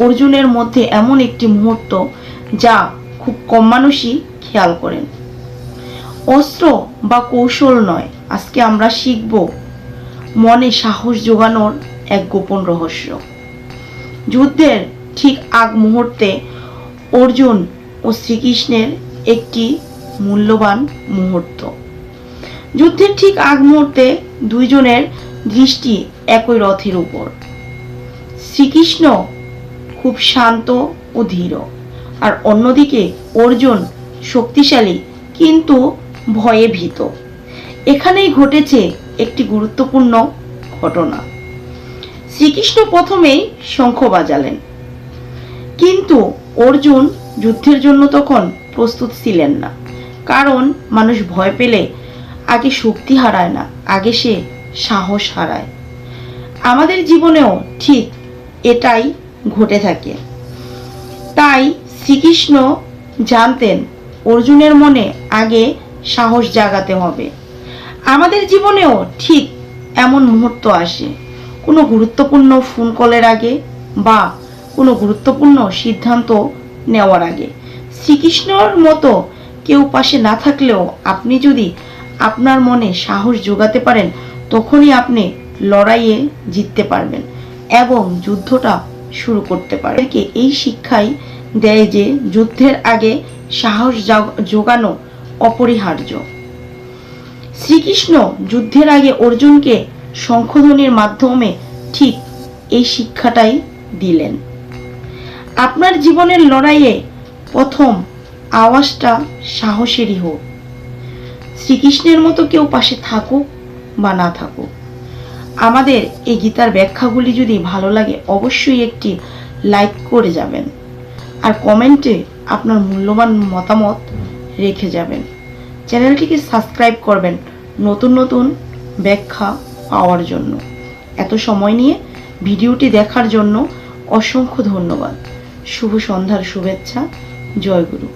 অর্জুনের মধ্যে এমন একটি মুহূর্ত যা খুব কম মানুষই খেয়াল করেন। অস্ত্র বা কৌশল নয়, আজকে আমরা শিখব মনে সাহস জোগানোর এক গোপন রহস্য। যুদ্ধের ঠিক আগ মুহূর্তে অর্জুন ও শ্রীকৃষ্ণের একটি মূল্যবান মুহূর্ত। যুদ্ধের ঠিক আগ মুহূর্তে দুইজনের দৃষ্টি একই রথের উপর। শ্রীকৃষ্ণ খুব শান্ত ও ধীর, আর অন্যদিকে অর্জুন শক্তিশালী কিন্তু ভয়ে ভীত। এখানেই ঘটেছে একটি গুরুত্বপূর্ণ ঘটনা। শ্রীকৃষ্ণ প্রথমেই শঙ্খ বাজালেন, কিন্তু অর্জুন যুদ্ধের জন্য তখন প্রস্তুত ছিলেন না। কারণ মানুষ ভয় পেলে আগে শক্তি হারায় না, আগে সে সাহস হারায়। আমাদের জীবনেও ঠিক এটাই ঘটে থাকে। তাই শ্রীকৃষ্ণ জানতেন অর্জুনের মনে আগে সাহস জাগাতে হবে। আমাদের জীবনেও ঠিক এমন মুহূর্ত আসে, কোনো গুরুত্বপূর্ণ ফোন কলের আগে বা কোনো গুরুত্বপূর্ণ সিদ্ধান্ত নেওয়ার আগে। শ্রীকৃষ্ণর মতো কেউ পাশে না থাকলেও আপনি যদি আপনার মনে সাহস জোগাতে পারেন, তখনই আপনি লড়াইয়ে জিততে পারবেন এবং যুদ্ধটা শুরু করতে পারবেন। এই শিক্ষাই দেয় যে যুদ্ধের আগে সাহস জোগানো অপরিহার্য। শ্রীকৃষ্ণ যুদ্ধের আগে অর্জুনকে শঙ্খধ্বনির মাধ্যমে ঠিক এই শিক্ষাটাই দিলেন। আপনার জীবনের লড়াইয়ে প্রথম আওয়াজটা সাহসেরই হোক। শ্রীকৃষ্ণের মতো কেউ পাশে থাকুক বা না থাকুক। আমাদের এই গীতার ব্যাখ্যাগুলি যদি ভালো লাগে অবশ্যই একটি লাইক করে যাবেন, আর কমেন্টে আপনার মূল্যবান মতামত রেখে যাবেন। চ্যানেলটিকে সাবস্ক্রাইব করবেন নতুন নতুন ব্যাখ্যা পাওয়ার জন্য। এত সময় নিয়ে ভিডিওটি দেখার জন্য অসংখ্য ধন্যবাদ। শুভ সন্ধ্যার শুভেচ্ছা। জয় গুরু।